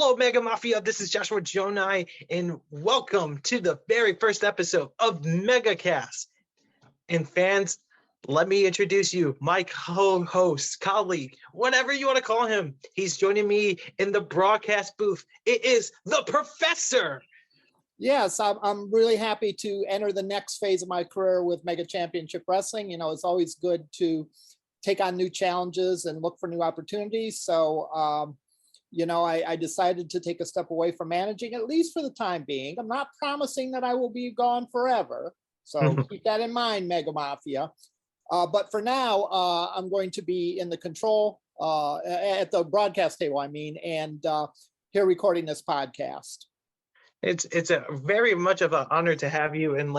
Hello, Mega Mafia. This is Joshua Gjonaj, and welcome to the very first episode of MegaCast. And fans, let me introduce you, my co-host, colleague, whatever you want to call him. He's joining me in the broadcast booth. It is the Professor. Yes, I'm really happy to enter the next phase of my career with Mega Championship Wrestling. You know, it's always good to take on new challenges and look for new opportunities. So, I decided to take a step away from managing, at least for the time being. I'm not promising that I will be gone forever. So keep that in mind, Mega Mafia. But for now, I'm going to be in the control at the broadcast table, and here recording this podcast. It's a very much of an honor to have you. And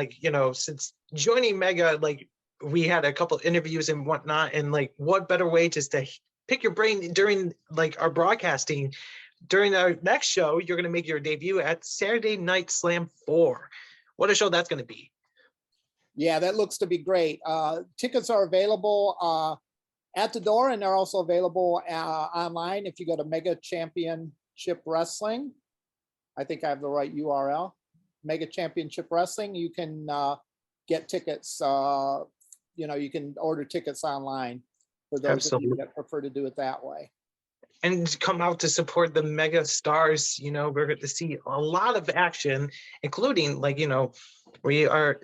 since joining Mega, we had a couple of interviews and whatnot, and what better way just to pick your brain during our broadcasting. During our next show, you're going to make your debut at Saturday Night Slam 4. What a show that's going to be. Yeah, that looks to be great. Tickets are available at the door, and they're also available online if you go to Mega Championship Wrestling. I think I have the right URL. Mega Championship Wrestling. You can get tickets. You can order tickets online for those of you that prefer to do it that way. And come out to support the mega stars. We're going to see a lot of action, including we are.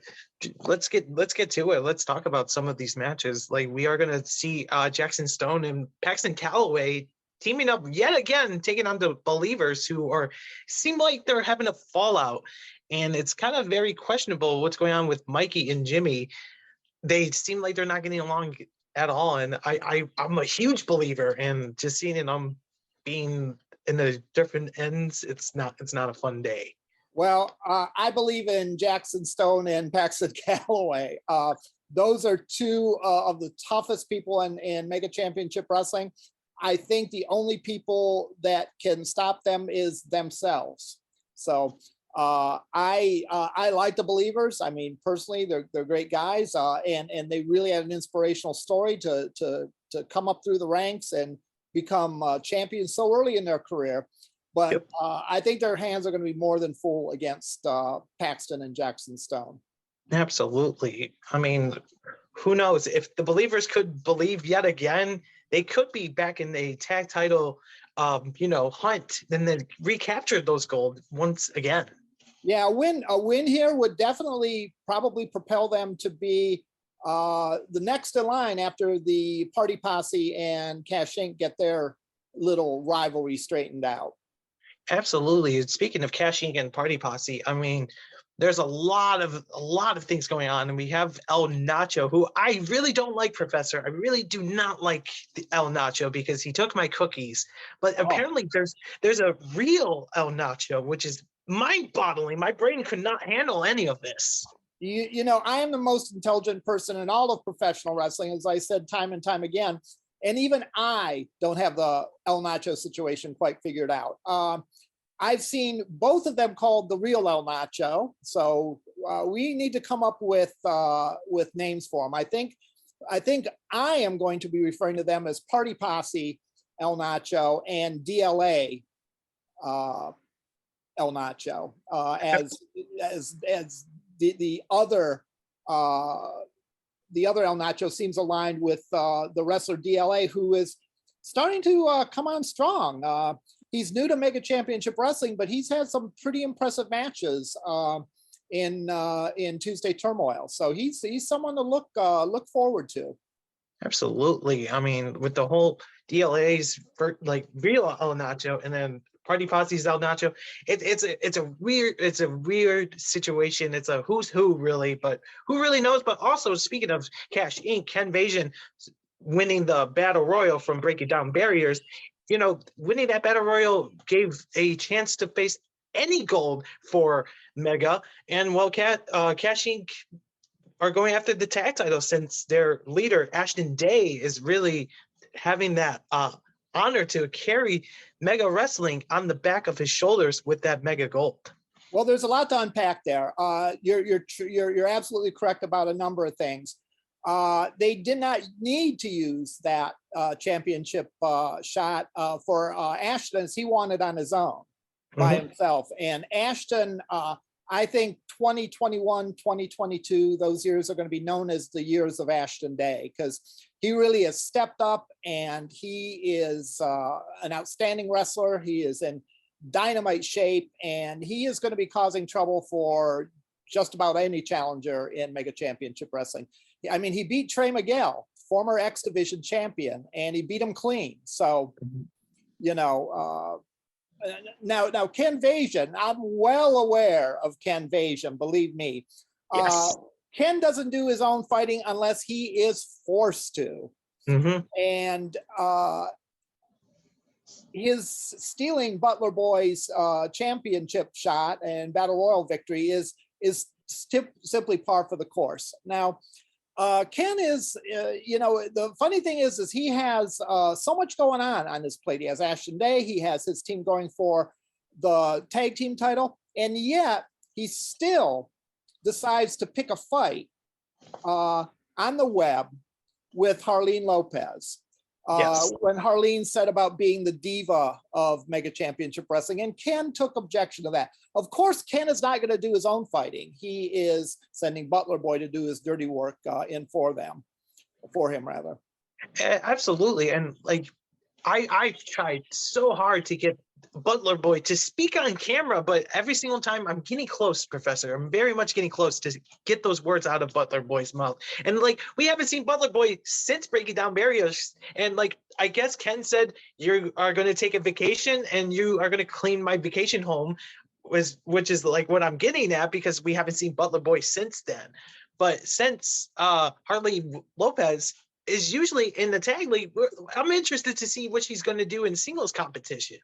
Let's get to it. Let's talk about some of these matches. We are going to see Jackson Stone and Paxton Calloway teaming up yet again, taking on the Believers, who seem like they're having a fallout, and it's kind of very questionable what's going on with Mikey and Jimmy. They seem like they're not getting along at all, and I'm a huge believer, and just seeing them being in the different ends, it's not a fun day. Well, I believe in Jackson Stone and Paxton Calloway. Those are two of the toughest people in Mega Championship Wrestling. I think the only people that can stop them is themselves. So I like the Believers. I mean, personally, they're great guys, and they really had an inspirational story to come up through the ranks and become champions so early in their career. But yep. I think their hands are going to be more than full against Paxton and Jackson Stone. Absolutely. I mean, who knows? If the Believers could believe yet again, they could be back in a tag title, hunt, and then recapture those gold once again. Yeah, a win here would definitely probably propel them to be the next in line after the Party Posse and Cash Inc. get their little rivalry straightened out. Absolutely. Speaking of Cash Inc. and Party Posse, I mean, there's a lot of things going on, and we have El Nacho, who I really don't like, Professor. I really do not like El Nacho because he took my cookies. But apparently there's a real El Nacho, which is mind-boggling. My brain could not handle any of this. I am the most intelligent person in all of professional wrestling, as I said time and time again. And even I don't have the El Nacho situation quite figured out. I've seen both of them called the real El Nacho, so we need to come up with names for them. I think I am going to be referring to them as Party Posse El Nacho and DLA El Nacho as the other El Nacho seems aligned with the wrestler DLA, who is starting to come on strong. He's new to Mega Championship Wrestling, but he's had some pretty impressive matches in Tuesday Turmoil. So he's someone to look forward to. Absolutely. I mean, with the whole DLA's real El Nacho and then Party Posse's El Nacho, it's a weird situation. It's a who's who, really, but who really knows? But also, speaking of Cash Inc., Ken Vasion winning the Battle Royal from Breaking Down Barriers. Winning that Battle Royal gave a chance to face any gold for Mega, and Cash Inc. are going after the tag title since their leader Ashton Day is really having that honor to carry Mega Wrestling on the back of his shoulders with that Mega Gold. Well, there's a lot to unpack there. You're absolutely correct about a number of things. They did not need to use that championship shot for Ashton, as he wanted on his own by himself. And Ashton, I think 2021, 2022, those years are going to be known as the years of Ashton Day, because he really has stepped up, and he is an outstanding wrestler. He is in dynamite shape, and he is going to be causing trouble for just about any challenger in Mega Championship Wrestling. I mean, he beat Trey Miguel, former X Division champion, and he beat him clean. So, you know, now Ken Vasion, I'm well aware of Ken Vasion, believe me. Yes. Ken doesn't do his own fighting unless he is forced to. And his stealing Butler Boy's championship shot and Battle Royal victory is simply par for the course. Now, Ken is, you know, the funny thing is he has so much going on his plate. He has Ashton Day, he has his team going for the tag team title, and yet he still decides to pick a fight on the web with Harleen Lopez. When Harleen said about being the diva of Mega Championship Wrestling, and Ken took objection to that. Of course, Ken is not going to do his own fighting. He is sending Butler Boy to do his dirty work for him rather. Absolutely. And like, I tried so hard to get Butler Boy to speak on camera, but every single time I'm getting close, Professor. I'm very much getting close to get those words out of Butler Boy's mouth. And like, we haven't seen Butler Boy since breaking down barriers. And like, I guess Ken said, you are going to take a vacation and you are going to clean my vacation home, which is like what I'm getting at, because we haven't seen Butler Boy since then. But since Harleen Lopez is usually in the tag league, I'm interested to see what she's going to do in singles competition.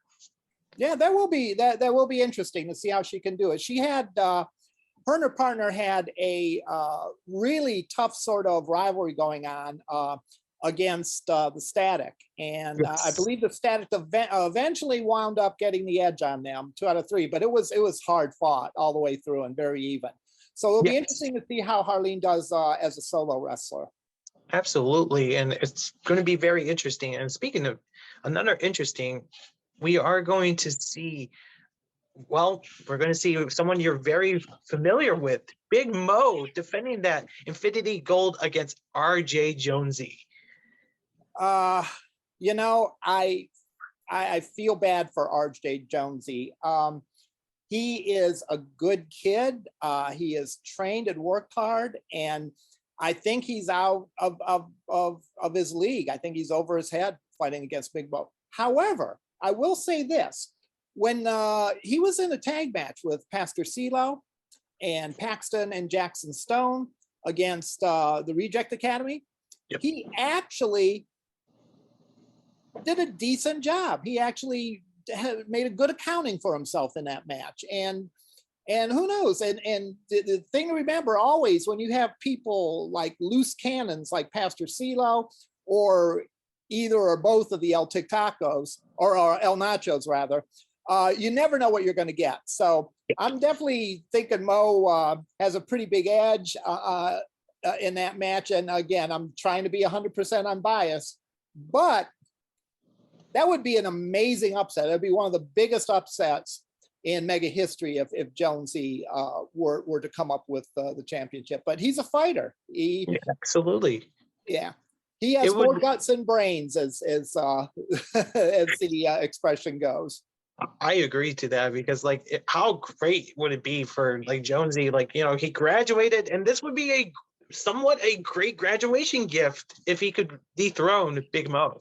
Yeah, that will be interesting to see how she can do it. She had her and her partner had a really tough sort of rivalry going on against the Static, and I believe the Static eventually wound up getting the edge on them, 2 out of 3. But it was hard fought all the way through and very even. So it'll be interesting to see how Harleen does as a solo wrestler. Absolutely, and it's going to be very interesting. And speaking of another interesting, we are going to see, well, we're going to see someone you're very familiar with, Big Mo, defending that Infinity Gold against RJ Jonesy. You know, I feel bad for RJ Jonesy. He is a good kid. He is trained and worked hard, and I think he's out of his league. I think he's over his head fighting against Big Mo. However, I will say this: when he was in a tag match with Pastor CeeLo and Paxton and Jackson Stone against the Reject Academy, he actually did a decent job. He actually made a good accounting for himself in that match. And who knows? And the thing to remember always, when you have people like loose cannons like Pastor CeeLo, or either or both of the El Tic Tacos, or El Nachos rather, you never know what you're going to get. So I'm definitely thinking Mo has a pretty big edge in that match. And again, I'm trying to be 100% unbiased, but that would be an amazing upset. It'd be one of the biggest upsets in Mega history if Jonesy were to come up with the championship. But he's a fighter. Absolutely. Yeah. He has more guts and brains, as the expression goes. I agree to that, because like, how great would it be for like Jonesy? Like, you know, he graduated, and this would be somewhat a great graduation gift if he could dethrone Big Mo.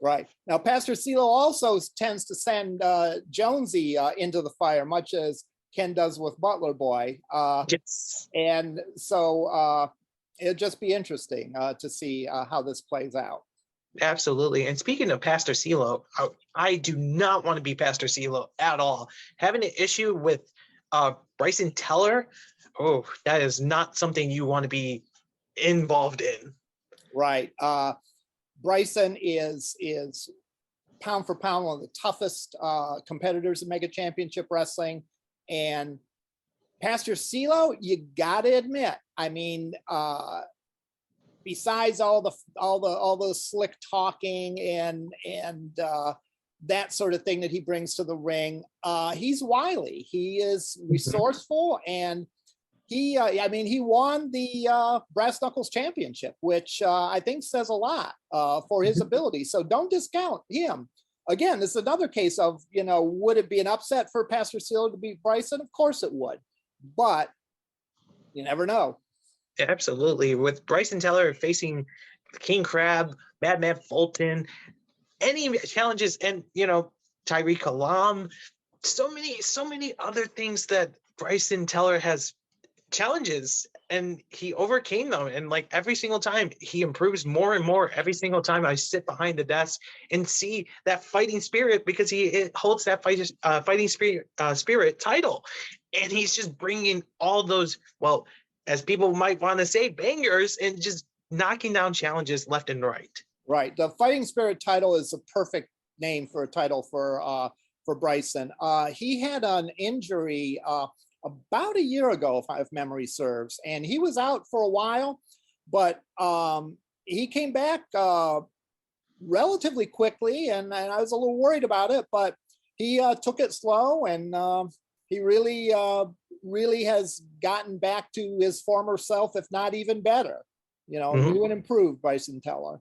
Right. Now, Pastor CeeLo also tends to send Jonesy into the fire, much as Ken does with Butler Boy. Yes. And so it'll just be interesting to see how this plays out. Absolutely. And speaking of Pastor CeeLo, I do not want to be Pastor CeeLo at all. Having an issue with Bryson Teller, oh, that is not something you want to be involved in. Right. Bryson is pound for pound one of the toughest competitors in Mega Championship Wrestling. And Pastor CeeLo, you got to admit, I mean, besides all the slick talking and that sort of thing that he brings to the ring, he's wily. He is resourceful, and he won the brass knuckles championship, which I think says a lot for his ability. So don't discount him. Again, this is another case of, would it be an upset for Pastor Seal to beat Bryson? Of course it would, but you never know. Absolutely. With Bryson Tiller facing King Crab, Madman Fulton, any challenges, and Tyreek Kalam, so many other things that Bryson Tiller has challenges, and he overcame them, and like every single time he improves more and more. Every single time I sit behind the desk and see that fighting spirit, because he holds that fighting spirit title, and he's just bringing all those, well, as people might want to say, bangers, and just knocking down challenges left and right. Right. The fighting spirit title is a perfect name for a title for Bryson. He had an injury about a year ago, if memory serves, and he was out for a while, but he came back relatively quickly, and I was a little worried about it, but he took it slow, and he really has gotten back to his former self, if not even better. New and improved Bryson Tiller.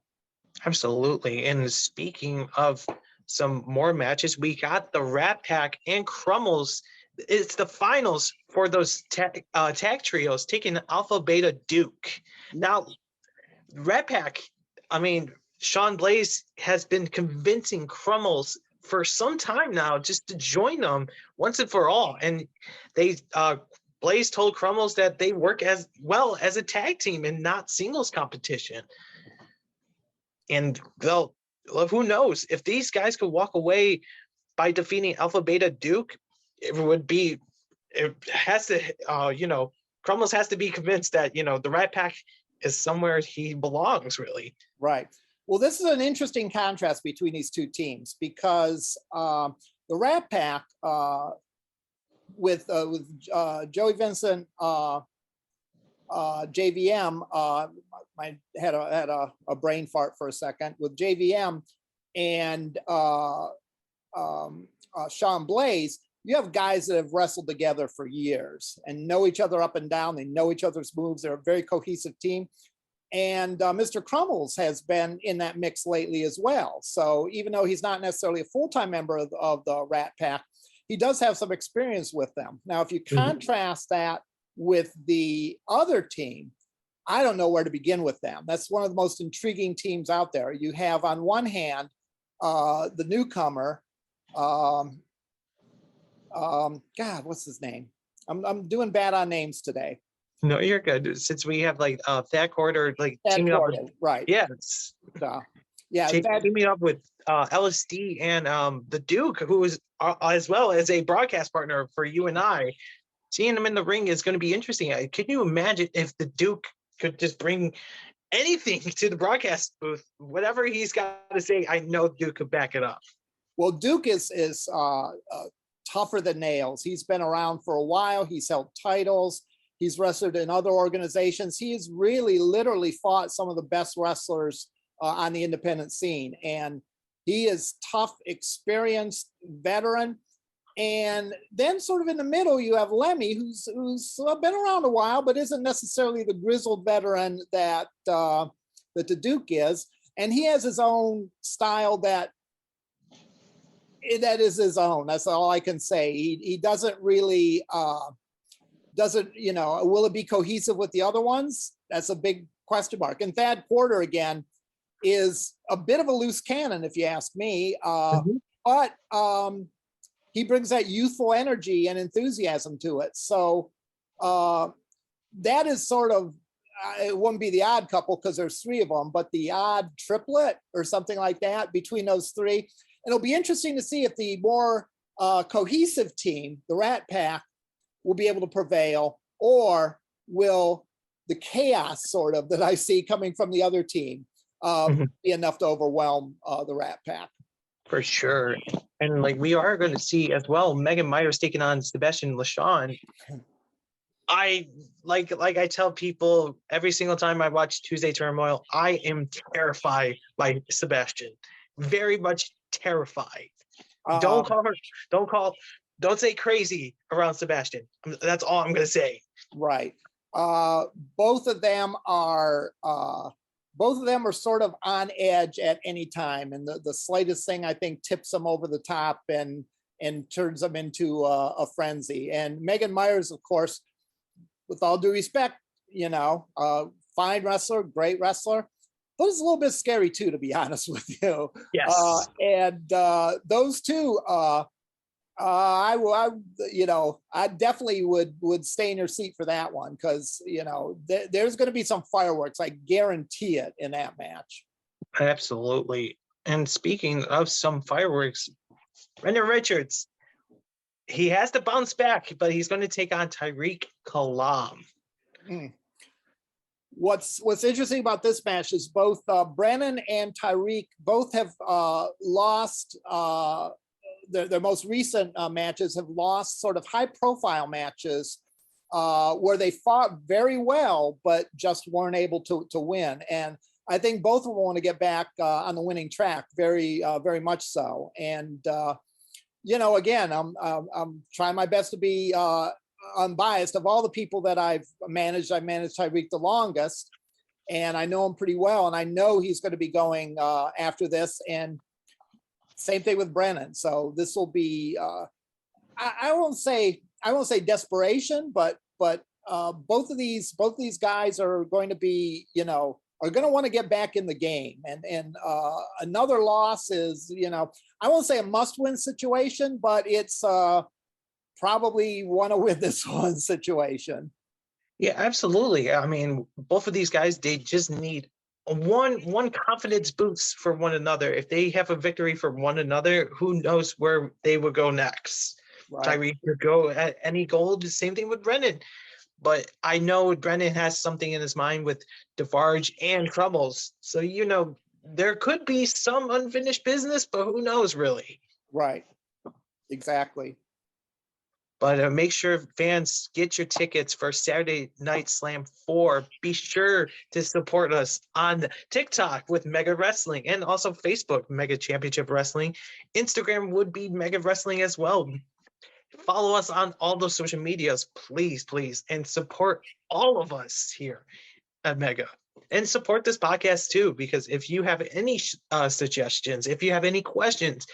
Absolutely. And speaking of some more matches, we got the Rat Pack and Crummels. It's the finals for those tag trios taking Alpha Beta Duke. Now, Rat Pack, Sean Blaze has been convincing Crummels for some time now just to join them once and for all. And they Blaze told Crummels that they work as well as a tag team and not singles competition. And well, who knows, if these guys could walk away by defeating Alpha Beta Duke, it has to, Crummels has to be convinced that, the Rat Pack is somewhere he belongs, really. Right. Well, this is an interesting contrast between these two teams, because the Rat Pack with Joey Vincent, JVM, I had a brain fart for a second, with JVM and Sean Blaze. You have guys that have wrestled together for years and know each other up and down. They know each other's moves. They're a very cohesive team. And Mr. Crummels has been in that mix lately as well. So even though he's not necessarily a full-time member of the Rat Pack, he does have some experience with them. Now, if you contrast that with the other team, I don't know where to begin with them. That's one of the most intriguing teams out there. You have on one hand, the newcomer, God, what's his name? I'm doing bad on names today. No, you're good. Since we have Thad Corder teaming up with, right? Yes. Yeah, teaming up with LSD and the Duke, who is as well as a broadcast partner for you and I. Seeing him in the ring is going to be interesting. Can you imagine if the Duke could just bring anything to the broadcast booth? Whatever he's got to say, I know Duke could back it up. Well, Duke is tougher than nails. He's been around for a while. He's held titles. He's wrestled in other organizations. He's really literally fought some of the best wrestlers on the independent scene. And he is tough, experienced, veteran. And then sort of in the middle, you have Lemmy, who's been around a while, but isn't necessarily the grizzled veteran that the Duke is. And he has his own style that is his own. That's all I can say. He doesn't really, will it be cohesive with the other ones? That's a big question mark. And Thad Porter, again, is a bit of a loose cannon, if you ask me. But he brings that youthful energy and enthusiasm to it. So that is sort of, it wouldn't be the odd couple because there's three of them, but the odd triplet or something like that between those three. And it'll be interesting to see if the more cohesive team, the Rat Pack, will be able to prevail, or will the chaos sort of that I see coming from the other team be enough to overwhelm the Rat Pack. For sure. And we are going to see as well Megan Myers taking on Sebastian LaShawn. I like I tell people every single time I watch Tuesday Turmoil, I am terrified by Sebastian. Very much terrified. Uh, Don't call her, don't call, don't say crazy around Sebastian. That's all I'm gonna say. right. Uh, both of them are sort of on edge at any time, and the slightest thing I think tips them over the top and turns them into a frenzy. And Megan Myers, of course, with all due respect, fine wrestler, great wrestler, but it's a little bit scary too, to be honest with you. Yes. And those two, I definitely would stay in your seat for that one because there's going to be some fireworks. I guarantee it in that match. Absolutely. And speaking of some fireworks, Brendan Richards, he has to bounce back, but he's going to take on Tariq Kalam. What's interesting about this match is both Brennan and Tariq both have lost their most recent matches, have lost sort of high profile matches where they fought very well, but just weren't able to win. And I think both of them want to get back on the winning track, very much so. And again, I'm trying my best to be unbiased. Of all the people that I've managed Tyreek the longest, and I know him pretty well, and I know he's going to be going after this. And same thing with Brennan. So this will be I won't say desperation, but both of these guys are going to be are going to want to get back in the game. And another loss is I won't say a must-win situation, but it's probably want to win this one situation. Yeah, absolutely. I mean, both of these guys, they just need one confidence boost for one another. If they have a victory for one another, who knows where they would go next. Right. Tyree could go at any goal. The same thing with Brennan. But I know Brennan has something in his mind with DeFarge and Crumbles. So, there could be some unfinished business, but who knows really? Right. Exactly. But make sure fans get your tickets for Saturday Night Slam 4. Be sure to support us on TikTok with Mega Wrestling and also Facebook, Mega Championship Wrestling. Instagram would be Mega Wrestling as well. Follow us on all those social medias, please, and support all of us here at Mega. And support this podcast too, because if you have any suggestions, if you have any questions,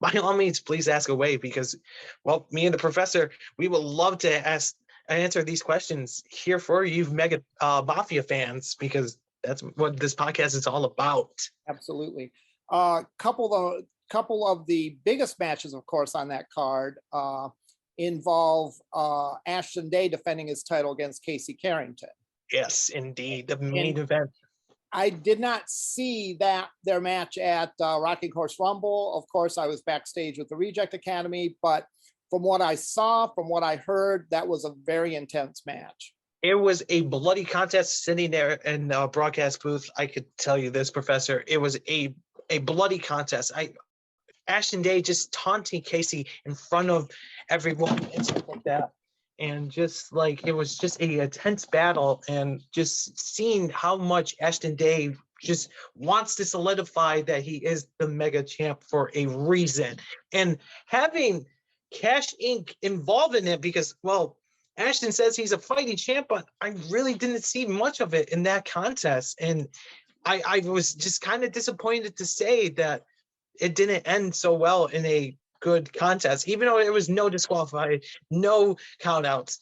by all means, please ask away because, well, me and the professor, we would love to answer these questions here for you Mega Mafia fans, because that's what this podcast is all about. Absolutely. Couple of the biggest matches, of course, on that card involve Ashton Day defending his title against Casey Carrington. Yes, indeed. The main event. I did not see their match at Rocking Horse Rumble. Of course, I was backstage with the Reject Academy, but from what I saw, from what I heard, that was a very intense match. It was a bloody contest sitting there in the broadcast booth. I could tell you this, Professor. It was a bloody contest. Ashton Day just taunting Casey in front of everyone and stuff like that. And just like it was just a tense battle, and just seeing how much Ashton Day just wants to solidify that he is the Mega Champ for a reason, and having Cash Inc. involved in it because, well, Ashton says he's a fighting champ, but I really didn't see much of it in that contest, and I was just kind of disappointed to say that it didn't end so well in a good contest, even though it was no disqualified, no countouts.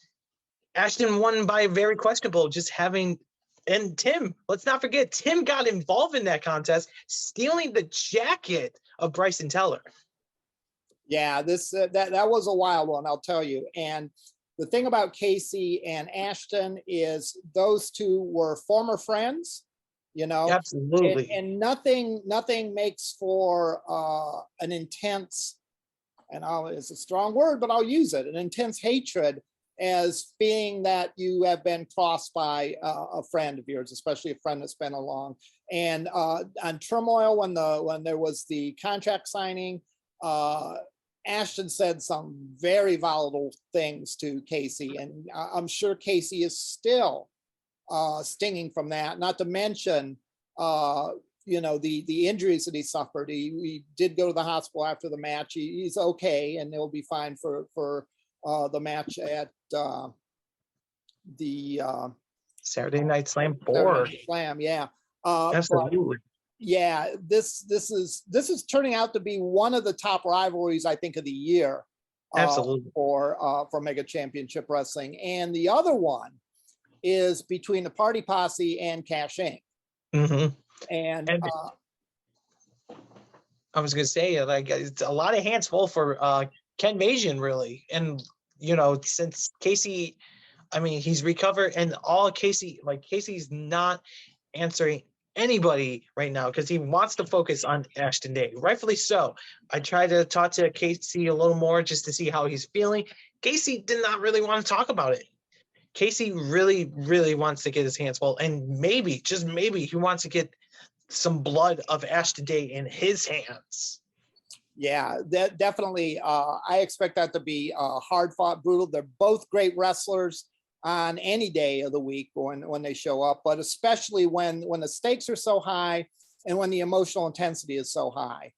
Ashton won by very questionable, just having, and Tim, let's not forget, Tim got involved in that contest, stealing the jacket of Bryson Teller. Yeah, that was a wild one, I'll tell you. And the thing about Casey and Ashton is those two were former friends. Absolutely. And nothing makes for an intense, and it's a strong word, but I'll use it, an intense hatred as being that you have been crossed by a friend of yours, especially a friend that's been along. And on Turmoil, when there was the contract signing, Ashton said some very volatile things to Casey, and I'm sure Casey is still stinging from that. Not to mention, the injuries that he suffered. He did go to the hospital after the match. He's okay, and he'll be fine for the match at the Saturday Night Slam 4. Saturday Night Slam, yeah. Absolutely. Yeah, this is turning out to be one of the top rivalries, I think, of the year. Absolutely. For Mega Championship Wrestling. And the other one is between the Party Posse and Cash Inc. Mm-hmm. And I was gonna say, like, it's a lot of hands full for Ken Masian, really. And since Casey, I mean, he's recovered, and all Casey's not answering anybody right now because he wants to focus on Ashton Day, rightfully so. I tried to talk to Casey a little more just to see how he's feeling. Casey did not really want to talk about it. Casey really, really wants to get his hands full, and maybe, just maybe, he wants to get some blood of Ashton Day in his hands. Yeah, that definitely. I expect that to be hard fought, brutal. They're both great wrestlers on any day of the week when they show up, but especially when the stakes are so high and when the emotional intensity is so high.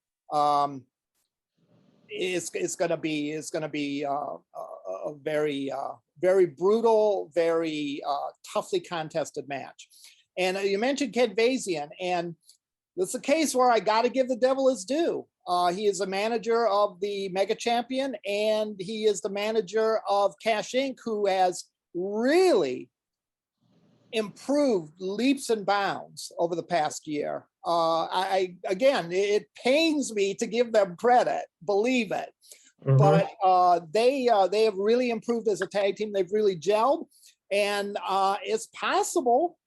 It's going to be a very very brutal, very toughly contested match. And you mentioned Ken Masian, and it's a case where I got to give the devil his due. He is a manager of the Mega Champion, and he is the manager of Cash Inc., who has really improved leaps and bounds over the past year. Again, it pains me to give them credit, believe it, but they have really improved as a tag team. They've really gelled, and it's possible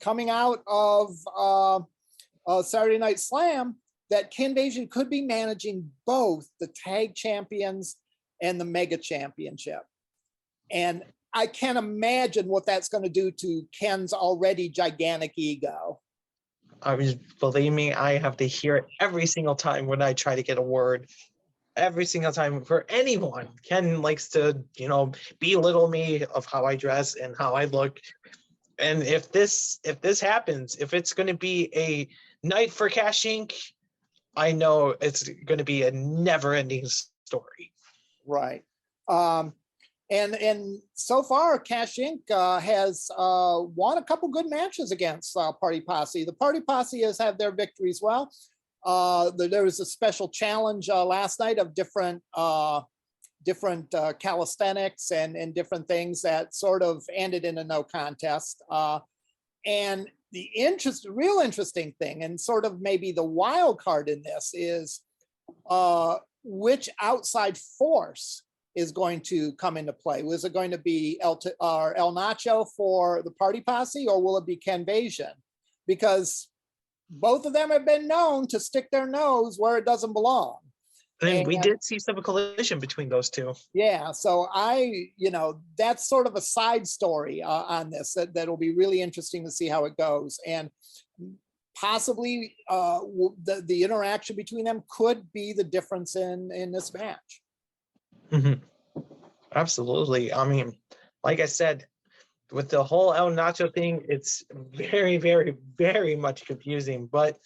coming out of Saturday Night Slam that Ken Masian could be managing both the tag champions and the Mega Championship. And I can't imagine what that's going to do to Ken's already gigantic ego. I mean, believe me, I have to hear it every single time when I try to get a word. Every single time for anyone. Ken likes to, belittle me of how I dress and how I look. And if this happens, if it's going to be a night for Cash Inc., I know it's going to be a never-ending story. Right. And so far, Cash Inc. Has won a couple good matches against Party Posse. The Party Posse has had their victories well. There was a special challenge last night of different calisthenics and different things that sort of ended in a no contest. And the real interesting thing, and sort of maybe the wild card in this, is which outside force is going to come into play. Was it going to be El Nacho for the Party Posse, or will it be Ken Masian? Because both of them have been known to stick their nose where it doesn't belong. And we did see some collision between those two. Yeah, so that's sort of a side story on this that'll be really interesting to see how it goes. And possibly the interaction between them could be the difference in this match. Mm-hmm. Absolutely. I mean, like I said, with the whole El Nacho thing, it's very, very, very much confusing. But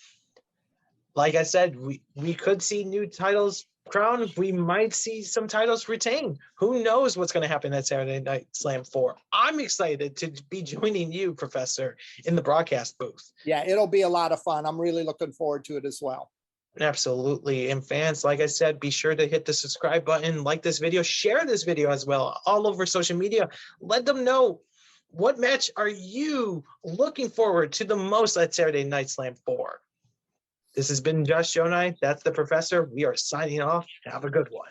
like I said, we could see new titles crowned. We might see some titles retained. Who knows what's going to happen at Saturday Night Slam 4? I'm excited to be joining you, Professor, in the broadcast booth. Yeah, it'll be a lot of fun. I'm really looking forward to it as well. Absolutely. And fans, like I said, be sure to hit the subscribe button, like this video, share this video as well, all over social media. Let them know, what match are you looking forward to the most at Saturday Night Slam 4? This has been Gjonaj. That's the Professor. We are signing off. Have a good one.